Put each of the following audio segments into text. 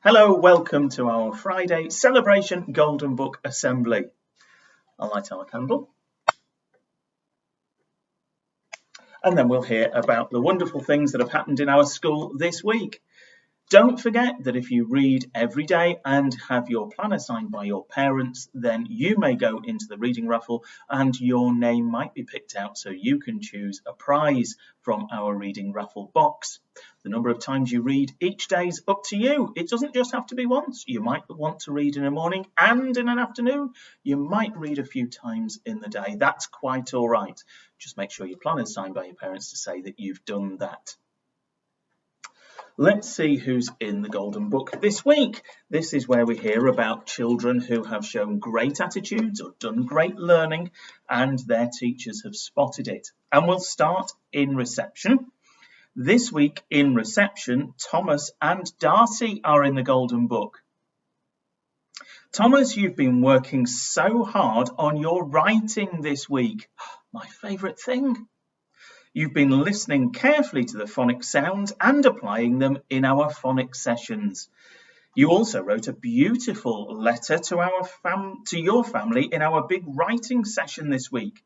Hello, welcome to our Friday Celebration Golden Book Assembly. I'll light our candle. And then we'll hear about the wonderful things that have happened in our school this week. Don't forget that if you read every day and have your planner signed by your parents, then you may go into the reading raffle and your name might be picked out so you can choose a prize from our reading raffle box. The number of times you read each day is up to you. It doesn't just have to be once. You might want to read in the morning and in an afternoon. You might read a few times in the day. That's quite all right. Just make sure your planner is signed by your parents to say that you've done that. Let's see who's in the Golden Book this week. This is where we hear about children who have shown great attitudes or done great learning and their teachers have spotted it. And we'll start in reception. This week in reception, Thomas and Darcy are in the Golden Book. Thomas, you've been working so hard on your writing this week. My favourite thing. You've been listening carefully to the phonics sounds and applying them in our phonics sessions. You also wrote a beautiful letter to your family in our big writing session this week.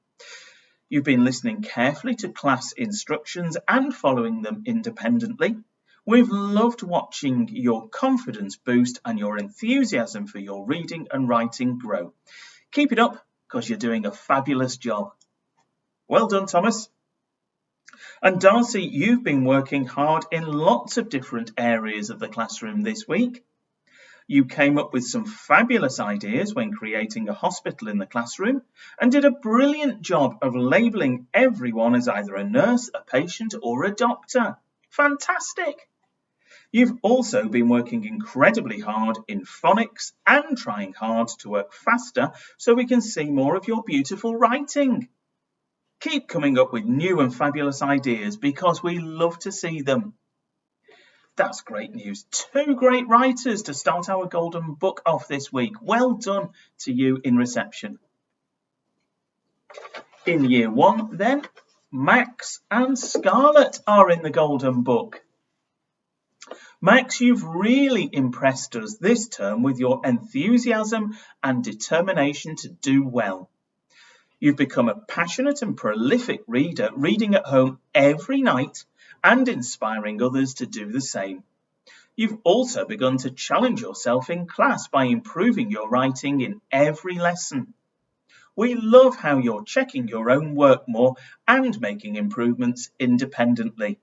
You've been listening carefully to class instructions and following them independently. We've loved watching your confidence boost and your enthusiasm for your reading and writing grow. Keep it up because you're doing a fabulous job. Well done, Thomas. And Darcy, you've been working hard in lots of different areas of the classroom this week. You came up with some fabulous ideas when creating a hospital in the classroom and did a brilliant job of labelling everyone as either a nurse, a patient or a doctor. Fantastic! You've also been working incredibly hard in phonics and trying hard to work faster so we can see more of your beautiful writing. Keep coming up with new and fabulous ideas because we love to see them. That's great news. 2 great writers to start our Golden Book off this week. Well done to you in reception. In Year 1 then, Max and Scarlett are in the Golden Book. Max, you've really impressed us this term with your enthusiasm and determination to do well. You've become a passionate and prolific reader, reading at home every night and inspiring others to do the same. You've also begun to challenge yourself in class by improving your writing in every lesson. We love how you're checking your own work more and making improvements independently.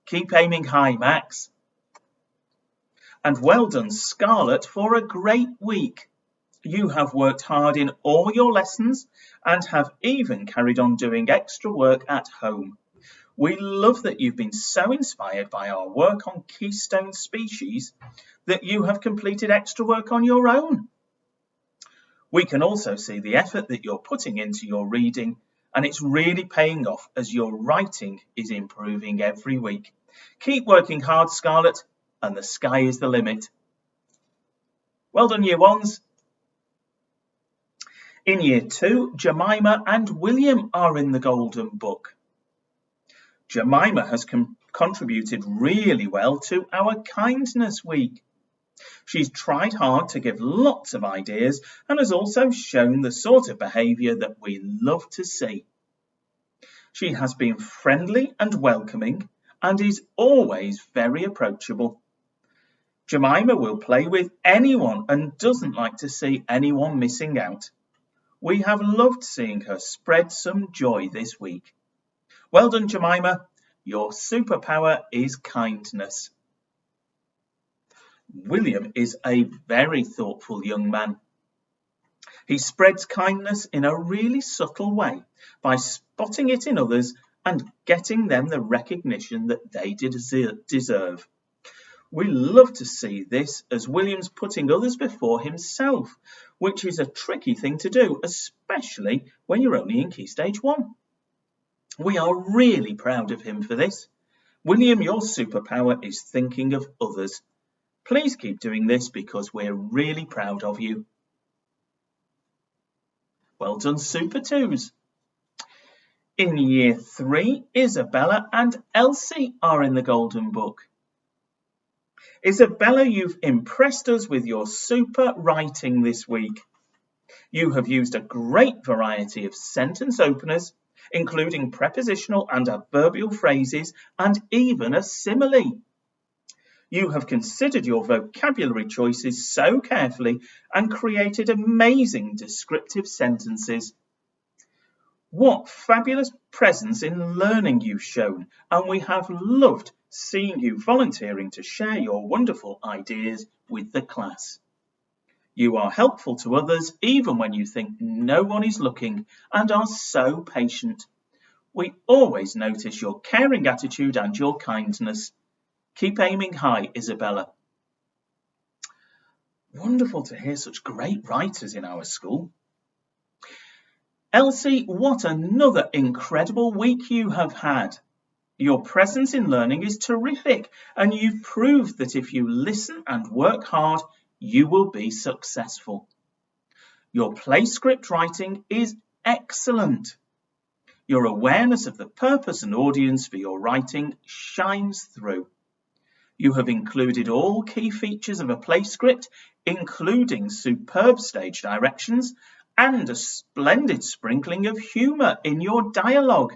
Keep aiming high, Max. And well done, Scarlett, for a great week. You have worked hard in all your lessons and have even carried on doing extra work at home. We love that you've been so inspired by our work on keystone species that you have completed extra work on your own. We can also see the effort that you're putting into your reading, and it's really paying off as your writing is improving every week. Keep working hard, Scarlett, and the sky is the limit. Well done, Year 1s. In Year 2, Jemima and William are in the Golden Book. Jemima has contributed really well to our Kindness Week. She's tried hard to give lots of ideas and has also shown the sort of behaviour that we love to see. She has been friendly and welcoming and is always very approachable. Jemima will play with anyone and doesn't like to see anyone missing out. We have loved seeing her spread some joy this week. Well done, Jemima. Your superpower is kindness. William is a very thoughtful young man. He spreads kindness in a really subtle way by spotting it in others and getting them the recognition that they deserve. We love to see this as William's putting others before himself, which is a tricky thing to do, especially when you're only in Key Stage 1. We are really proud of him for this. William, your superpower is thinking of others. Please keep doing this because we're really proud of you. Well done, Super 2s. In Year 3, Isabella and Elsie are in the Golden Book. Isabella, you've impressed us with your super writing this week. You have used a great variety of sentence openers, including prepositional and adverbial phrases, and even a simile. You have considered your vocabulary choices so carefully and created amazing descriptive sentences. What fabulous presence in learning you've shown, and we have loved seeing you volunteering to share your wonderful ideas with the class. You are helpful to others even when you think no one is looking and are so patient. We always notice your caring attitude and your kindness. Keep aiming high, Isabella. Wonderful to hear such great writers in our school. Elsie, what another incredible week you have had. Your presence in learning is terrific, and you've proved that if you listen and work hard, you will be successful. Your play script writing is excellent. Your awareness of the purpose and audience for your writing shines through. You have included all key features of a play script, including superb stage directions and a splendid sprinkling of humour in your dialogue.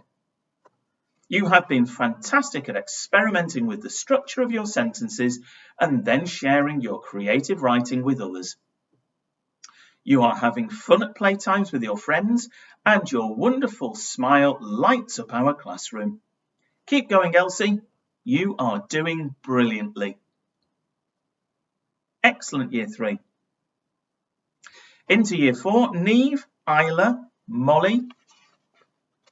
You have been fantastic at experimenting with the structure of your sentences and then sharing your creative writing with others. You are having fun at playtimes with your friends, and your wonderful smile lights up our classroom. Keep going, Elsie. You are doing brilliantly. Excellent, Year 3. Into Year 4, Neve, Isla, Molly,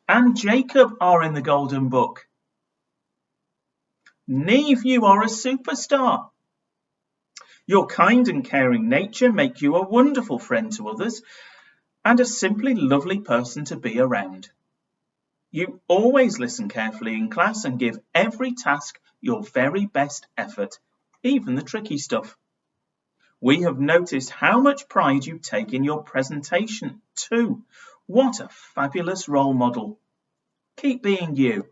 and Jacob are in the Golden Book. Neve, you are a superstar. Your kind and caring nature make you a wonderful friend to others and a simply lovely person to be around. You always listen carefully in class and give every task your very best effort, even the tricky stuff. We have noticed how much pride you take in your presentation too. What a fabulous role model. Keep being you.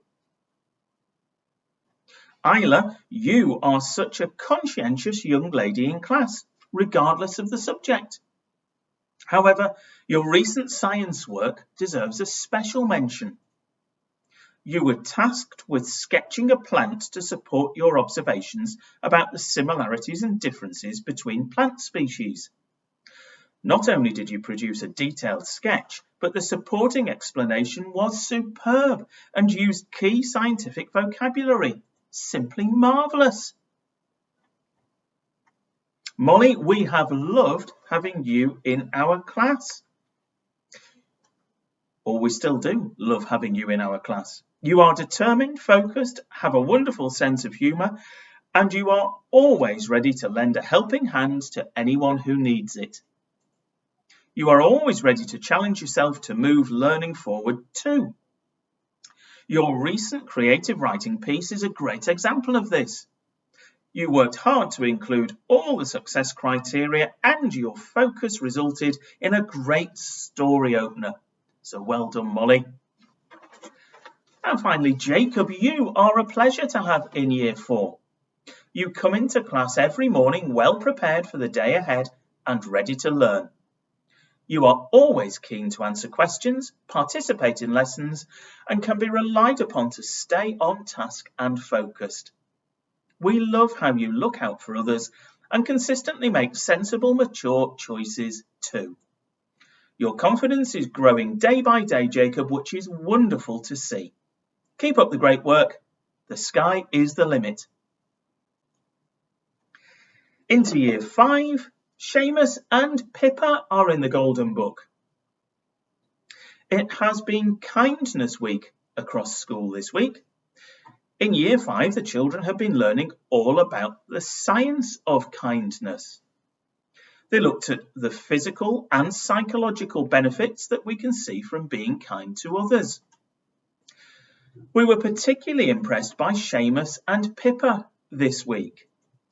Isla, you are such a conscientious young lady in class, regardless of the subject. However, your recent science work deserves a special mention. You were tasked with sketching a plant to support your observations about the similarities and differences between plant species. Not only did you produce a detailed sketch, but the supporting explanation was superb and used key scientific vocabulary. Simply marvellous. Molly, we have loved having you in our class. Or we still do love having you in our class. You are determined, focused, have a wonderful sense of humour, and you are always ready to lend a helping hand to anyone who needs it. You are always ready to challenge yourself to move learning forward too. Your recent creative writing piece is a great example of this. You worked hard to include all the success criteria, and your focus resulted in a great story opener. So well done, Molly. And finally, Jacob, you are a pleasure to have in Year 4. You come into class every morning well prepared for the day ahead and ready to learn. You are always keen to answer questions, participate in lessons, and can be relied upon to stay on task and focused. We love how you look out for others and consistently make sensible, mature choices too. Your confidence is growing day by day, Jacob, which is wonderful to see. Keep up the great work. The sky is the limit. Into Year 5, Seamus and Pippa are in the Golden Book. It has been Kindness Week across school this week. In Year 5, the children have been learning all about the science of kindness. They looked at the physical and psychological benefits that we can see from being kind to others. We were particularly impressed by Seamus and Pippa this week.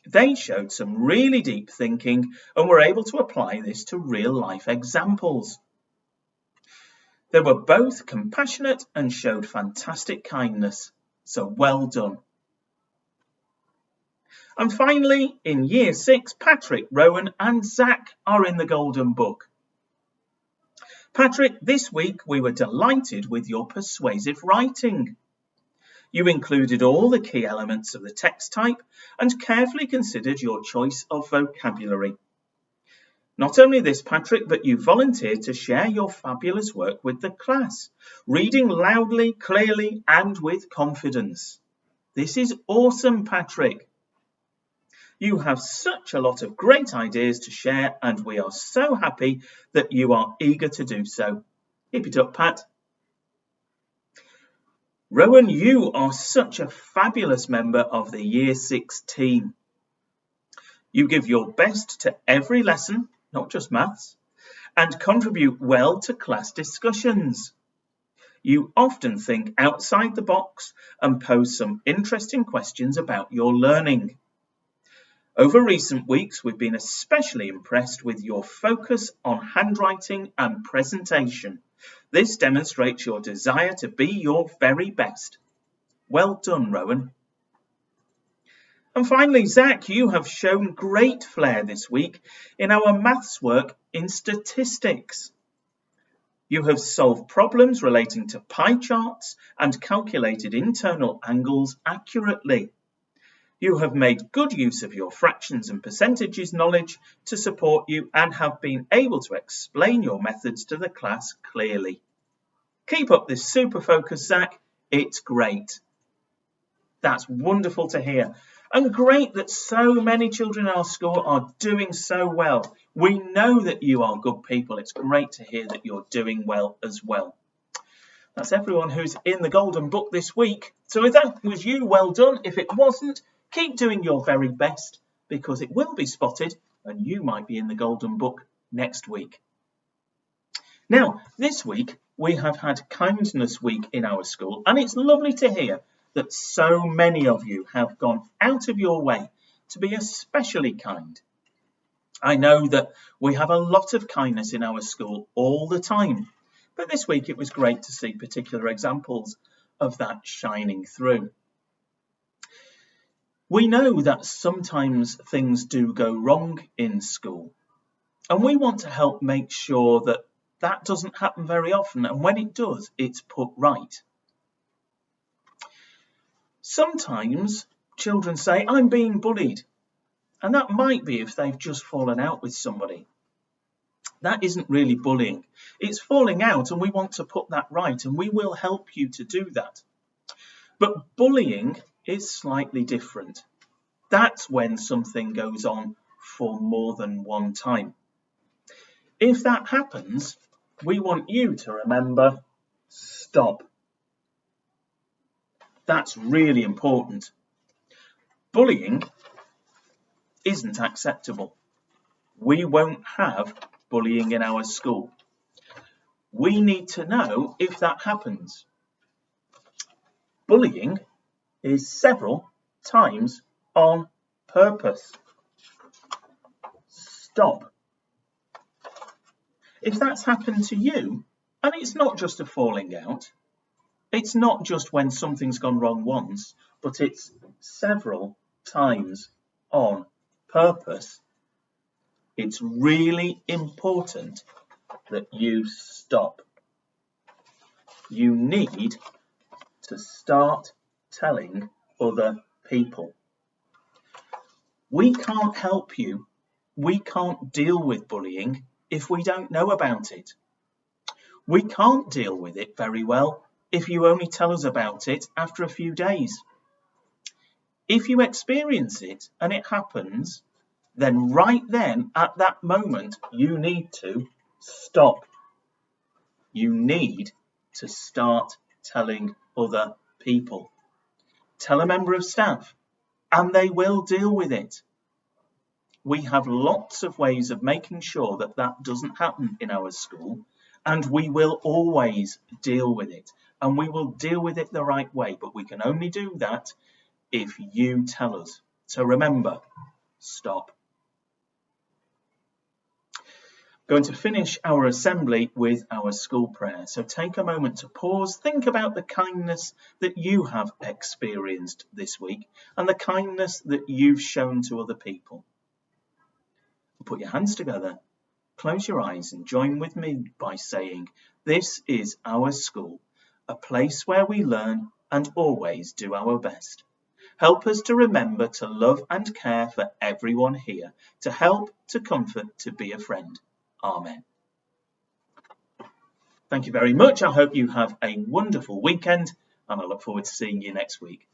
They showed some really deep thinking and were able to apply this to real-life examples. They were both compassionate and showed fantastic kindness, so well done. And finally, in Year 6, Patrick, Rowan and Zach are in the Golden Book. Patrick, this week we were delighted with your persuasive writing. You included all the key elements of the text type and carefully considered your choice of vocabulary. Not only this, Patrick, but you volunteered to share your fabulous work with the class, reading loudly, clearly and with confidence. This is awesome, Patrick. You have such a lot of great ideas to share and we are so happy that you are eager to do so. Keep it up, Pat. Rowan, you are such a fabulous member of the Year 6 team. You give your best to every lesson, not just maths, and contribute well to class discussions. You often think outside the box and pose some interesting questions about your learning. Over recent weeks, we've been especially impressed with your focus on handwriting and presentation. This demonstrates your desire to be your very best. Well done, Rowan. And finally, Zach, you have shown great flair this week in our maths work in statistics. You have solved problems relating to pie charts and calculated internal angles accurately. You have made good use of your fractions and percentages knowledge to support you and have been able to explain your methods to the class clearly. Keep up this super focus, Zach. It's great. That's wonderful to hear. And great that so many children in our school are doing so well. We know that you are good people. It's great to hear that you're doing well as well. That's everyone who's in the Golden Book this week. So if that was you, well done. If it wasn't, keep doing your very best because it will be spotted and you might be in the Golden Book next week. Now, this week we have had Kindness Week in our school and it's lovely to hear that so many of you have gone out of your way to be especially kind. I know that we have a lot of kindness in our school all the time, but this week it was great to see particular examples of that shining through. We know that sometimes things do go wrong in school, and we want to help make sure that that doesn't happen very often, and when it does, it's put right. Sometimes children say, I'm being bullied, and that might be if they've just fallen out with somebody. That isn't really bullying. It's falling out, and we want to put that right, and we will help you to do that. But bullying is slightly different. That's when something goes on for more than one time. If that happens, we want you to remember, stop. That's really important. Bullying isn't acceptable. We won't have bullying in our school. We need to know if that happens. Bullying is several times on purpose. Stop. If that's happened to you, and it's not just a falling out, it's not just when something's gone wrong once, but it's several times on purpose, it's really important that you stop. You need to start telling other people. We can't help you. We can't deal with bullying if we don't know about it. We can't deal with it very well if you only tell us about it after a few days. If you experience it and it happens, then right then at that moment you need to stop. You need to start telling other people. Tell a member of staff and they will deal with it. We have lots of ways of making sure that that doesn't happen in our school, and we will always deal with it, and we will deal with it the right way, but we can only do that if you tell us. So remember, stop. going to finish our assembly with our school prayer. So take a moment to pause, think about the kindness that you have experienced this week and the kindness that you've shown to other people. Put your hands together, close your eyes and join with me by saying, "This is our school, a place where we learn and always do our best. Help us to remember to love and care for everyone here, to help, to comfort, to be a friend. Amen." Thank you very much. I hope you have a wonderful weekend and I look forward to seeing you next week.